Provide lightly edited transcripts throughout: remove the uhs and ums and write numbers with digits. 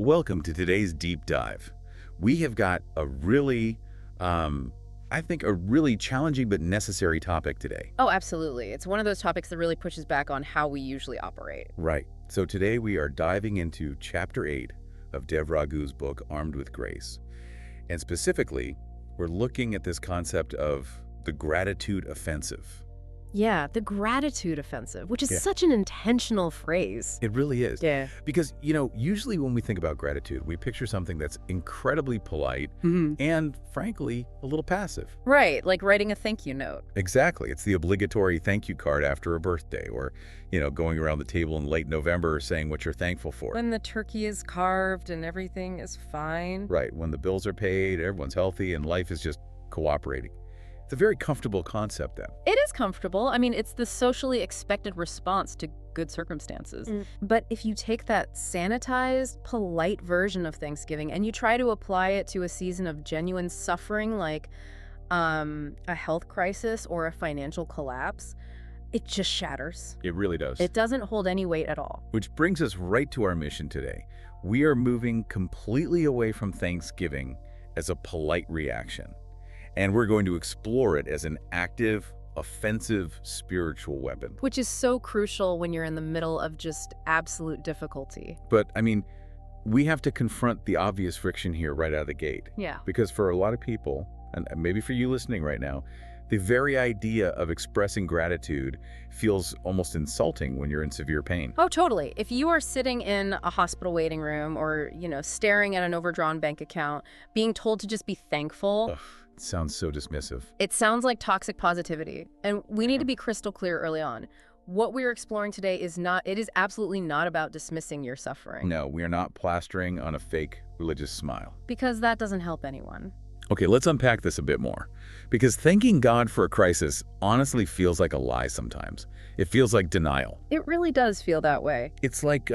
Welcome to today's deep dive. We have got a really, I think, a really challenging but necessary topic today. Oh, absolutely. It's one of those topics that really pushes back on how we usually operate. Right. So today we are diving into Chapter 8 of Dev Ragu's book, Armed with Grace. And specifically, we're looking at this concept of the gratitude offensive. Yeah, the gratitude offensive, which is Yeah. such an intentional phrase. It really is. Yeah. Because, usually when we think about gratitude, we picture something that's incredibly polite and, frankly, a little passive. Right, like writing a thank you note. Exactly. It's the obligatory thank you card after a birthday or, going around the table in late November saying what you're thankful for. When the turkey is carved and everything is fine. Right. When the bills are paid, everyone's healthy, and life is just cooperating. It's a very comfortable concept then. It is comfortable. I mean, it's the socially expected response to good circumstances. But if you take that sanitized, polite version of Thanksgiving and you try to apply it to a season of genuine suffering like a health crisis or a financial collapse, it just shatters. It really does. It doesn't hold any weight at all. Which brings us right to our mission today. We are moving completely away from Thanksgiving as a polite reaction. And we're going to explore it as an active, offensive spiritual weapon. Which is so crucial when you're in the middle of just absolute difficulty. But, we have to confront the obvious friction here right out of the gate. Yeah. Because for a lot of people, and maybe for you listening right now, the very idea of expressing gratitude feels almost insulting when you're in severe pain. Oh, totally. If you are sitting in a hospital waiting room or, staring at an overdrawn bank account, being told to just be thankful. Ugh, it sounds so dismissive. It sounds like toxic positivity. And we need to be crystal clear early on. What we're exploring today is absolutely not about dismissing your suffering. No, we are not plastering on a fake religious smile. Because that doesn't help anyone. Okay, let's unpack this a bit more. Because thanking God for a crisis honestly feels like a lie sometimes. It feels like denial. It really does feel that way. It's like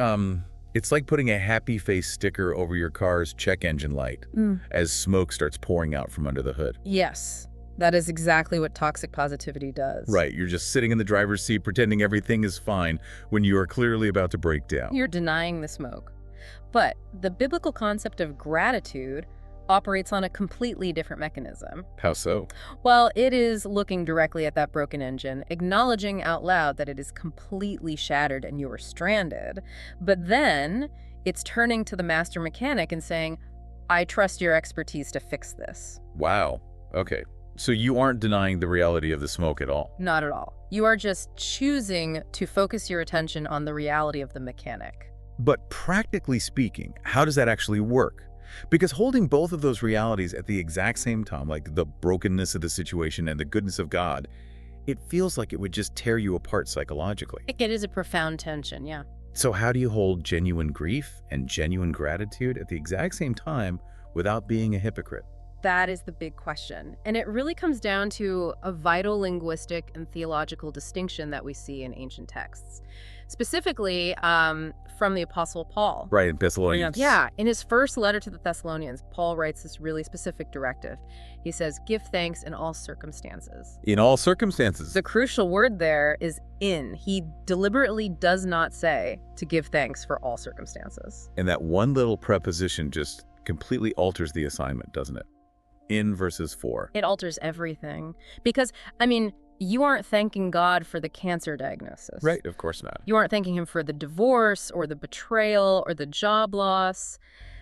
putting a happy face sticker over your car's check engine light as smoke starts pouring out from under the hood. Yes, that is exactly what toxic positivity does. Right, you're just sitting in the driver's seat pretending everything is fine when you are clearly about to break down. You're denying the smoke. But the biblical concept of gratitude operates on a completely different mechanism. How so? Well, it is looking directly at that broken engine, acknowledging out loud that it is completely shattered and you are stranded. But then it's turning to the master mechanic and saying, I trust your expertise to fix this. Wow. Okay. So you aren't denying the reality of the smoke at all? Not at all. You are just choosing to focus your attention on the reality of the mechanic. But practically speaking, how does that actually work? Because holding both of those realities at the exact same time, like the brokenness of the situation and the goodness of God, it feels like it would just tear you apart psychologically. It is a profound tension, yeah. So how do you hold genuine grief and genuine gratitude at the exact same time without being a hypocrite? That is the big question. And it really comes down to a vital linguistic and theological distinction that we see in ancient texts. Specifically, from the Apostle Paul. Right, in Thessalonians. Yeah, in his first letter to the Thessalonians, Paul writes this really specific directive. He says, give thanks in all circumstances. In all circumstances. The crucial word there is in. He deliberately does not say to give thanks for all circumstances. And that one little preposition just completely alters the assignment, doesn't it? In verses 4. It alters everything. Because, you aren't thanking God for the cancer diagnosis. Right, of course not. You aren't thanking him for the divorce or the betrayal or the job loss.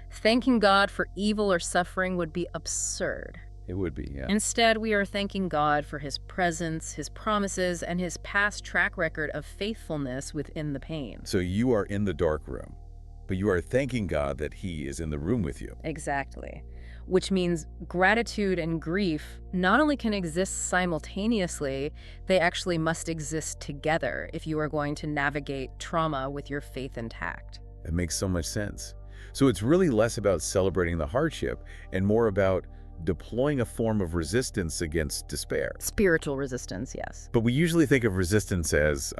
Thanking God for evil or suffering would be absurd. It would be, yeah. Instead, we are thanking God for his presence, his promises, and his past track record of faithfulness within the pain. So you are in the dark room, but you are thanking God that he is in the room with you. Exactly. Which means gratitude and grief not only can exist simultaneously, they actually must exist together if you are going to navigate trauma with your faith intact. It makes so much sense. So it's really less about celebrating the hardship and more about deploying a form of resistance against despair. Spiritual resistance, yes. But we usually think of resistance as,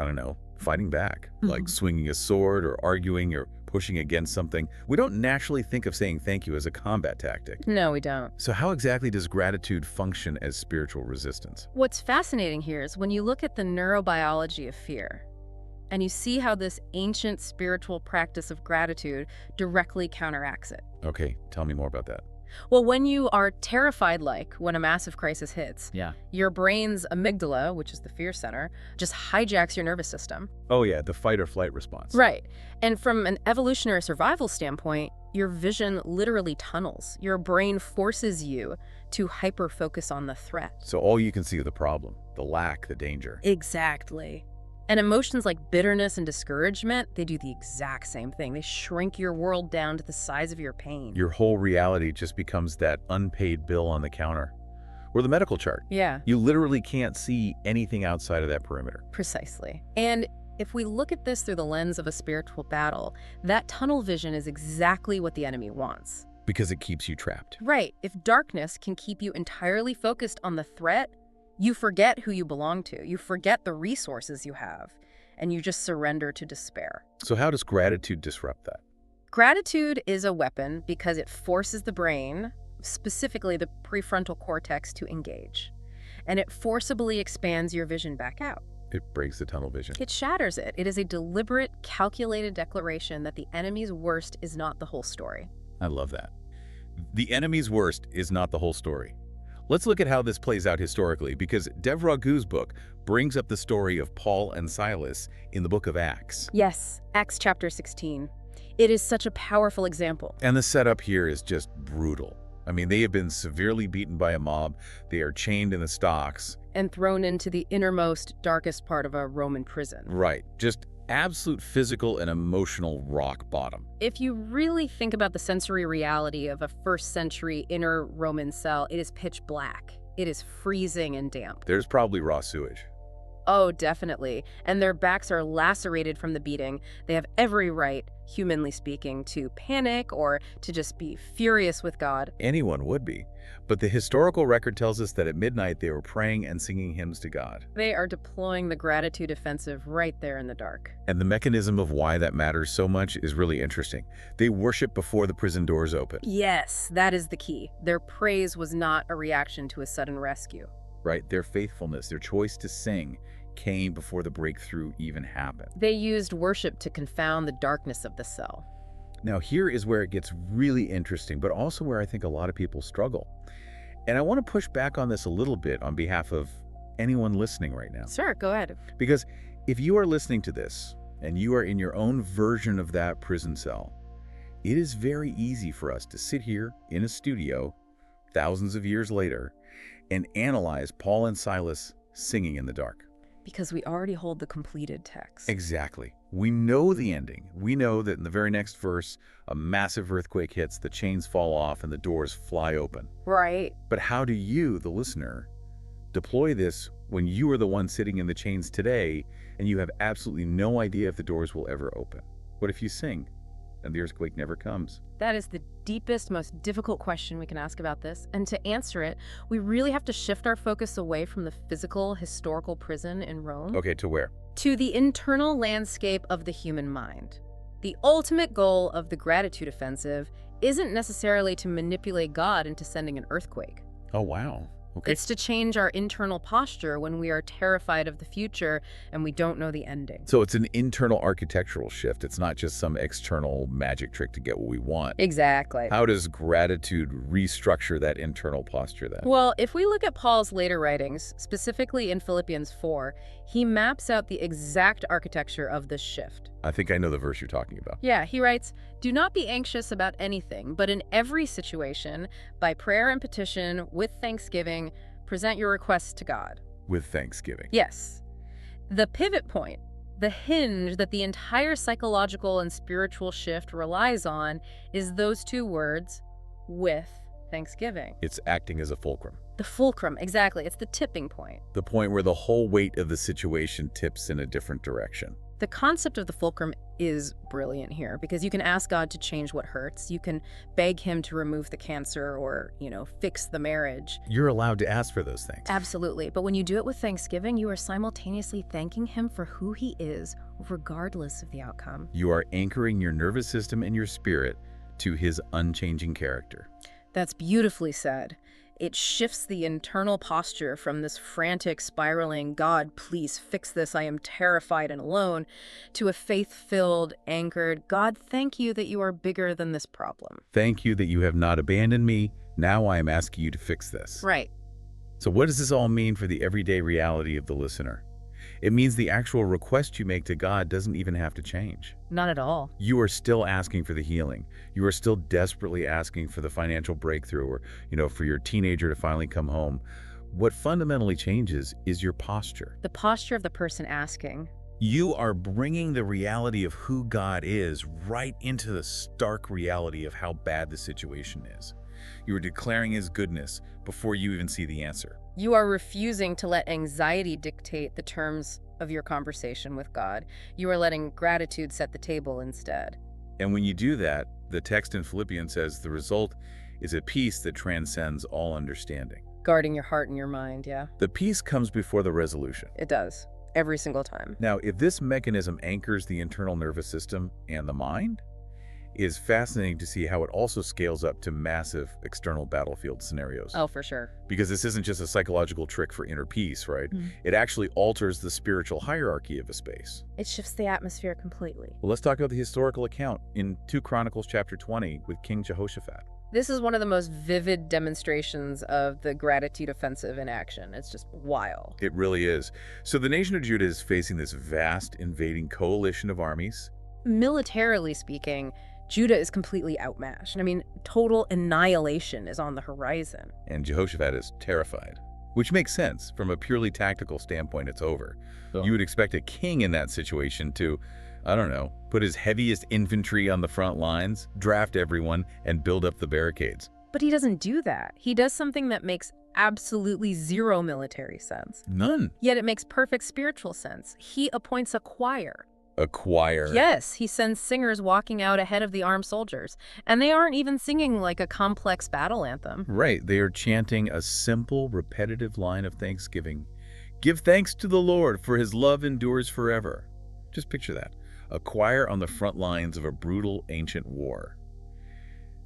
fighting back, like swinging a sword or arguing or pushing against something. We don't naturally think of saying thank you as a combat tactic. No, we don't. So how exactly does gratitude function as spiritual resistance? What's fascinating here is when you look at the neurobiology of fear, And you see how this ancient spiritual practice of gratitude directly counteracts it. Okay, tell me more about that. Well, when you are terrified, like when a massive crisis hits, your brain's amygdala, which is the fear center, just hijacks your nervous system. Oh yeah, the fight or flight response. Right. And from an evolutionary survival standpoint, your vision literally tunnels. Your brain forces you to hyper-focus on the threat. So all you can see is the problem, the lack, the danger. Exactly. And emotions like bitterness and discouragement, they do the exact same thing. They shrink your world down to the size of your pain. Your whole reality just becomes that unpaid bill on the counter. Or the medical chart. Yeah. You literally can't see anything outside of that perimeter. Precisely. And if we look at this through the lens of a spiritual battle, that tunnel vision is exactly what the enemy wants. Because it keeps you trapped. Right. If darkness can keep you entirely focused on the threat, you forget who you belong to. You forget the resources you have, and you just surrender to despair. So how does gratitude disrupt that? Gratitude is a weapon because it forces the brain, specifically the prefrontal cortex, to engage. And it forcibly expands your vision back out. It breaks the tunnel vision. It shatters it. It is a deliberate, calculated declaration that the enemy's worst is not the whole story. I love that. The enemy's worst is not the whole story. Let's look at how this plays out historically, because Dev Ragu's book brings up the story of Paul and Silas in the book of Acts. Yes, Acts chapter 16. It is such a powerful example. And the setup here is just brutal. I mean, they have been severely beaten by a mob. They are chained in the stocks. And thrown into the innermost, darkest part of a Roman prison. Right. Just absolute physical and emotional rock bottom. If you really think about the sensory reality of a first-century inner Roman cell, it is pitch black. It is freezing and damp. There's probably raw sewage. Oh, definitely. And their backs are lacerated from the beating. They have every right, humanly speaking, to panic or to just be furious with God. Anyone would be. But the historical record tells us that at midnight they were praying and singing hymns to God. They are deploying the gratitude offensive right there in the dark. And the mechanism of why that matters so much is really interesting. They worship before the prison doors open. Yes, that is the key. Their praise was not a reaction to a sudden rescue. Right? Their faithfulness, their choice to sing, came before the breakthrough even happened. They used worship to confound the darkness of the cell. Now here is where it gets really interesting, but also where I think a lot of people struggle. And I want to push back on this a little bit on behalf of anyone listening right now. Sure, go ahead. Because if you are listening to this and you are in your own version of that prison cell, it is very easy for us to sit here in a studio thousands of years later and analyze Paul and Silas singing in the dark. Because we already hold the completed text. Exactly. We know the ending. We know that in the very next verse, a massive earthquake hits, the chains fall off, and the doors fly open. Right. But how do you, the listener, deploy this when you are the one sitting in the chains today and you have absolutely no idea if the doors will ever open? What if you sing and the earthquake never comes? That is the deepest, most difficult question we can ask about this. And to answer it, we really have to shift our focus away from the physical, historical prison in Rome. Okay, to where? To the internal landscape of the human mind. The ultimate goal of the gratitude offensive isn't necessarily to manipulate God into sending an earthquake. Oh, wow. Okay. It's to change our internal posture when we are terrified of the future and we don't know the ending. So it's an internal architectural shift. It's not just some external magic trick to get what we want. Exactly. How does gratitude restructure that internal posture then? Well, if we look at Paul's later writings, specifically in Philippians 4, he maps out the exact architecture of this shift. I think I know the verse you're talking about. Yeah, he writes, "Do not be anxious about anything, but in every situation, by prayer and petition, with thanksgiving, present your requests to God." With thanksgiving. Yes. The pivot point, the hinge that the entire psychological and spiritual shift relies on, is those two words, with thanksgiving. It's acting as a fulcrum. The fulcrum, exactly. It's the tipping point. The point where the whole weight of the situation tips in a different direction. The concept of the fulcrum is brilliant here because you can ask God to change what hurts. You can beg him to remove the cancer or, fix the marriage. You're allowed to ask for those things. Absolutely. But when you do it with thanksgiving, you are simultaneously thanking him for who he is, regardless of the outcome. You are anchoring your nervous system and your spirit to his unchanging character. That's beautifully said. it shifts the internal posture from this frantic, spiraling, God, please fix this, I am terrified and alone, to a faith-filled, anchored, God, thank you that you are bigger than this problem. Thank you that you have not abandoned me. Now I am asking you to fix this. Right. So what does this all mean for the everyday reality of the listener? It means the actual request you make to God doesn't even have to change. Not at all. You are still asking for the healing. You are still desperately asking for the financial breakthrough or, for your teenager to finally come home. What fundamentally changes is your posture. The posture of the person asking. You are bringing the reality of who God is right into the stark reality of how bad the situation is. You are declaring His goodness before you even see the answer. You are refusing to let anxiety dictate the terms of your conversation with God. You are letting gratitude set the table instead. And when you do that, the text in Philippians says the result is a peace that transcends all understanding. Guarding your heart and your mind, yeah. The peace comes before the resolution. It does. Every single time. Now, if this mechanism anchors the internal nervous system and the mind, it is fascinating to see how it also scales up to massive external battlefield scenarios. Oh, for sure. Because this isn't just a psychological trick for inner peace, right? It actually alters the spiritual hierarchy of a space. It shifts the atmosphere completely. Well, let's talk about the historical account in 2 Chronicles chapter 20 with King Jehoshaphat. This is one of the most vivid demonstrations of the gratitude offensive in action. It's just wild. It really is. So the nation of Judah is facing this vast invading coalition of armies. Militarily speaking, Judah is completely outmatched. I mean, total annihilation is on the horizon. And Jehoshaphat is terrified, which makes sense. From a purely tactical standpoint, it's over. You would expect a king in that situation to, put his heaviest infantry on the front lines, draft everyone, and build up the barricades. But he doesn't do that. He does something that makes absolutely zero military sense. None. Yet it makes perfect spiritual sense. He appoints a choir. A choir? Yes, he sends singers walking out ahead of the armed soldiers. And they aren't even singing like a complex battle anthem. Right, they are chanting a simple, repetitive line of thanksgiving. Give thanks to the Lord, for His love endures forever. Just picture that. A choir on the front lines of a brutal ancient war.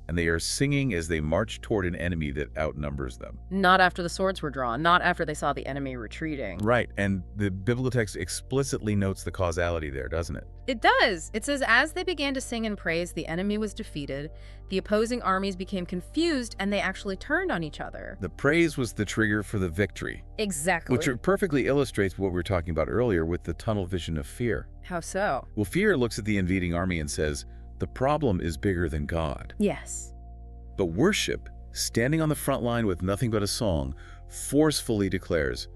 And they are singing as they march toward an enemy that outnumbers them. Not after the swords were drawn, not after they saw the enemy retreating. Right, and the biblical text explicitly notes the causality there, doesn't it? It does. It says, as they began to sing and praise, the enemy was defeated, the opposing armies became confused, and they actually turned on each other. The praise was the trigger for the victory. Exactly. Which perfectly illustrates what we were talking about earlier with the tunnel vision of fear. How so? Well, fear looks at the invading army and says, the problem is bigger than God. Yes. But worship, standing on the front line with nothing but a song, forcefully declares,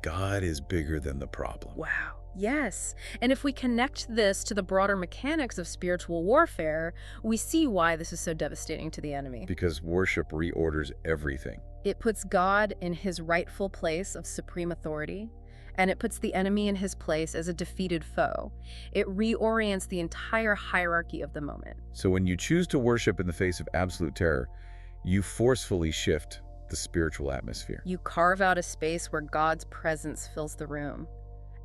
God is bigger than the problem. Wow. Yes. And if we connect this to the broader mechanics of spiritual warfare, we see why this is so devastating to the enemy. Because worship reorders everything. It puts God in His rightful place of supreme authority, and it puts the enemy in his place as a defeated foe. It reorients the entire hierarchy of the moment. So when you choose to worship in the face of absolute terror, you forcefully shift the spiritual atmosphere. You carve out a space where God's presence fills the room.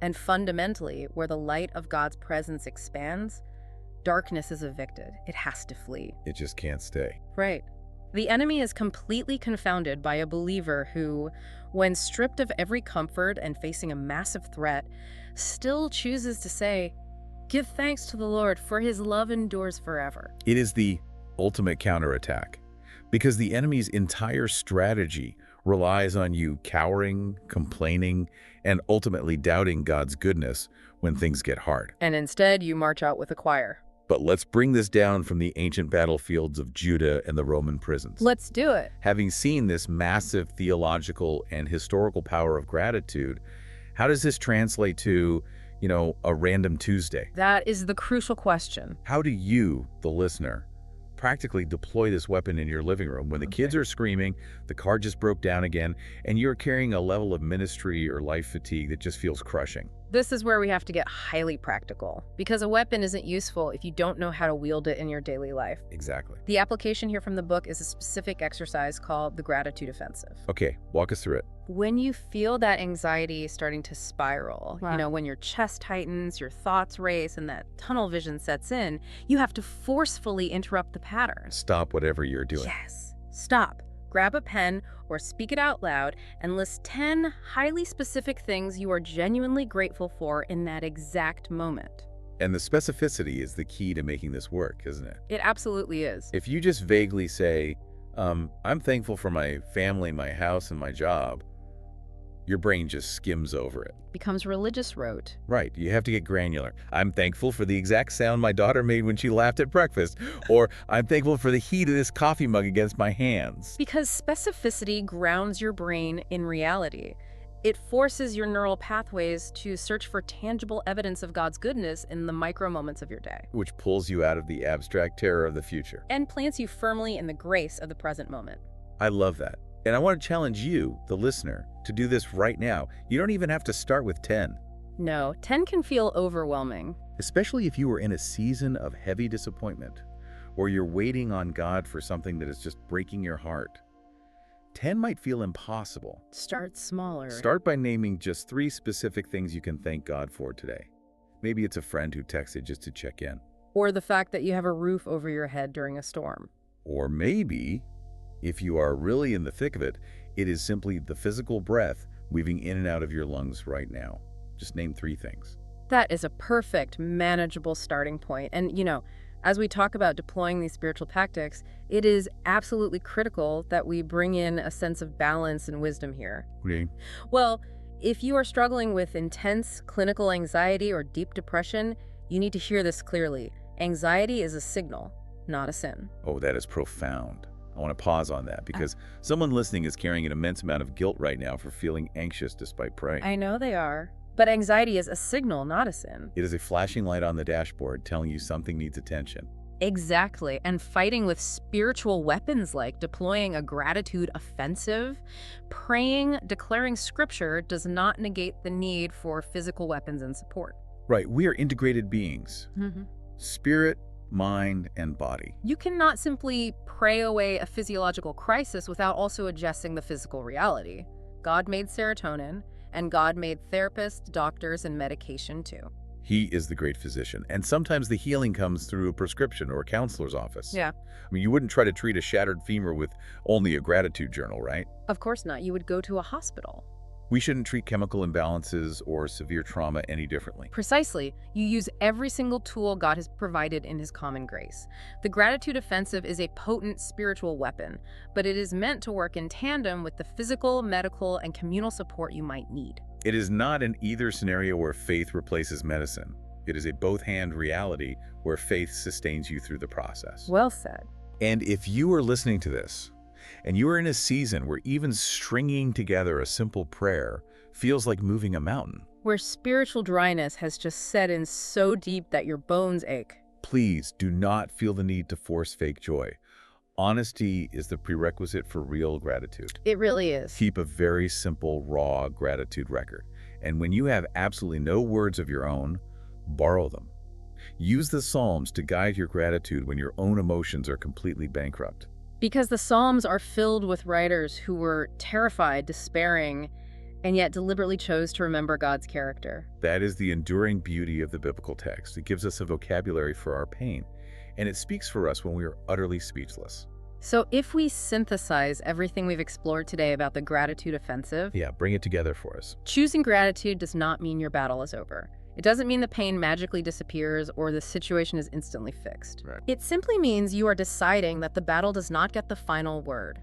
And fundamentally, where the light of God's presence expands, darkness is evicted. It has to flee. It just can't stay. Right. The enemy is completely confounded by a believer who, when stripped of every comfort and facing a massive threat, still chooses to say, give thanks to the Lord, for His love endures forever. It is the ultimate counterattack, because the enemy's entire strategy relies on you cowering, complaining, and ultimately doubting God's goodness when things get hard. And instead, you march out with a choir. But let's bring this down from the ancient battlefields of Judah and the Roman prisons. Let's do it. Having seen this massive theological and historical power of gratitude, how does this translate to, a random Tuesday? That is the crucial question. How do you, the listener, practically deploy this weapon in your living room when the kids are screaming, the car just broke down again, and you're carrying a level of ministry or life fatigue that just feels crushing? This is where we have to get highly practical, because a weapon isn't useful if you don't know how to wield it in your daily life. Exactly. The application here from the book is a specific exercise called the gratitude offensive. Okay, walk us through it. When you feel that anxiety starting to spiral, when your chest tightens, your thoughts race, and that tunnel vision sets in, you have to forcefully interrupt the pattern. Stop whatever you're doing. Yes. Stop. Grab a pen or speak it out loud and list 10 highly specific things you are genuinely grateful for in that exact moment. And the specificity is the key to making this work, isn't it? It absolutely is. If you just vaguely say, I'm thankful for my family, my house, and my job, your brain just skims over it. Becomes religious rote. Right, you have to get granular. I'm thankful for the exact sound my daughter made when she laughed at breakfast, or I'm thankful for the heat of this coffee mug against my hands. Because specificity grounds your brain in reality. It forces your neural pathways to search for tangible evidence of God's goodness in the micro moments of your day. Which pulls you out of the abstract terror of the future. And plants you firmly in the grace of the present moment. I love that. And I want to challenge you, the listener, to do this right now. You don't even have to start with 10. No, 10 can feel overwhelming. Especially if you are in a season of heavy disappointment, or you're waiting on God for something that is just breaking your heart. 10 might feel impossible. Start smaller. Start by naming just 3 specific things you can thank God for today. Maybe it's a friend who texted just to check in. Or the fact that you have a roof over your head during a storm. Or maybe, if you are really in the thick of it, it is simply the physical breath weaving in and out of your lungs right now. Just name 3 things. That is a perfect, manageable starting point. And, as we talk about deploying these spiritual tactics, it is absolutely critical that we bring in a sense of balance and wisdom here. Okay. Well, if you are struggling with intense clinical anxiety or deep depression, you need to hear this clearly. Anxiety is a signal, not a sin. Oh, that is profound. I want to pause on that because someone listening is carrying an immense amount of guilt right now for feeling anxious despite praying. I know they are. But anxiety is a signal, not a sin. It is a flashing light on the dashboard telling you something needs attention. Exactly. And fighting with spiritual weapons like deploying a gratitude offensive, praying, declaring scripture does not negate the need for physical weapons and support. Right. We are integrated beings. Spirit, mind, and body. You cannot simply pray away a physiological crisis without also adjusting the physical reality. God made serotonin, and God made therapists, doctors, and medication too. He is the great physician. And sometimes the healing comes through a prescription or a counselor's office. Yeah. I mean, you wouldn't try to treat a shattered femur with only a gratitude journal, right? Of course not. You would go to a hospital. We shouldn't treat chemical imbalances or severe trauma any differently. Precisely. You use every single tool God has provided in His common grace. The gratitude offensive is a potent spiritual weapon, but it is meant to work in tandem with the physical, medical, and communal support you might need. It is not an either scenario where faith replaces medicine. It is a both-hand reality where faith sustains you through the process. Well said. And if you are listening to this, and you are in a season where even stringing together a simple prayer feels like moving a mountain, where spiritual dryness has just set in so deep that your bones ache, please do not feel the need to force fake joy. Honesty is the prerequisite for real gratitude. It really is. Keep a very simple, raw gratitude record. And when you have absolutely no words of your own, borrow them. Use the Psalms to guide your gratitude when your own emotions are completely bankrupt. Because the Psalms are filled with writers who were terrified, despairing, and yet deliberately chose to remember God's character. That is the enduring beauty of the biblical text. It gives us a vocabulary for our pain, and it speaks for us when we are utterly speechless. So if we synthesize everything we've explored today about the gratitude offensive, Yeah, bring it together for us. choosing gratitude does not mean your battle is over. It doesn't mean the pain magically disappears or the situation is instantly fixed. Right. It simply means you are deciding that the battle does not get the final word.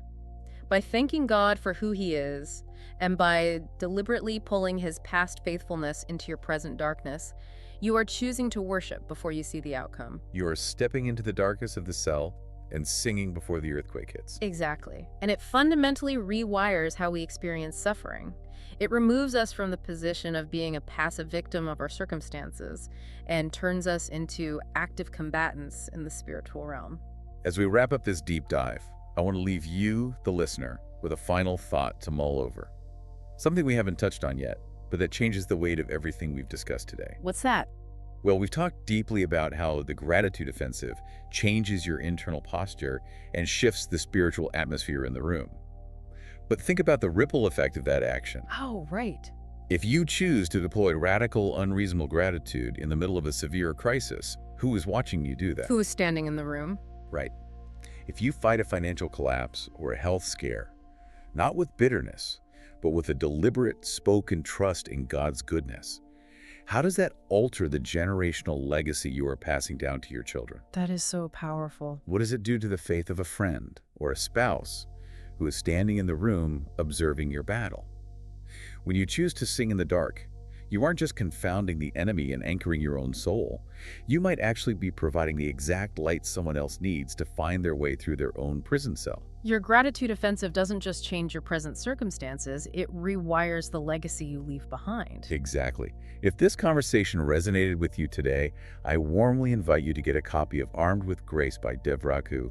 By thanking God for who He is, and by deliberately pulling His past faithfulness into your present darkness, you are choosing to worship before you see the outcome. You are stepping into the darkness of the cell and singing before the earthquake hits. Exactly. And it fundamentally rewires how we experience suffering. It removes us from the position of being a passive victim of our circumstances and turns us into active combatants in the spiritual realm. As we wrap up this deep dive, I want to leave you, the listener, with a final thought to mull over. Something we haven't touched on yet, but that changes the weight of everything we've discussed today. What's that? Well, we've talked deeply about how the gratitude offensive changes your internal posture and shifts the spiritual atmosphere in the room. But think about the ripple effect of that action. Oh, right. If you choose to deploy radical, unreasonable gratitude in the middle of a severe crisis, who is watching you do that? Who is standing in the room? Right. If you fight a financial collapse or a health scare, not with bitterness, but with a deliberate spoken trust in God's goodness, how does that alter the generational legacy you are passing down to your children? That is so powerful. What does it do to the faith of a friend or a spouse who is standing in the room observing your battle? When you choose to sing in the dark, you aren't just confounding the enemy and anchoring your own soul. You might actually be providing the exact light someone else needs to find their way through their own prison cell. Your gratitude offensive doesn't just change your present circumstances, it rewires the legacy you leave behind. Exactly. If this conversation resonated with you today, I warmly invite you to get a copy of Armed with Grace by Dev Raku.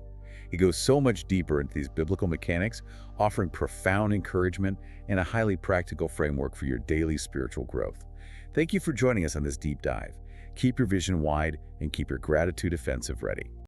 He goes so much deeper into these biblical mechanics, offering profound encouragement and a highly practical framework for your daily spiritual growth. Thank you for joining us on this deep dive. Keep your vision wide and keep your gratitude offensive ready.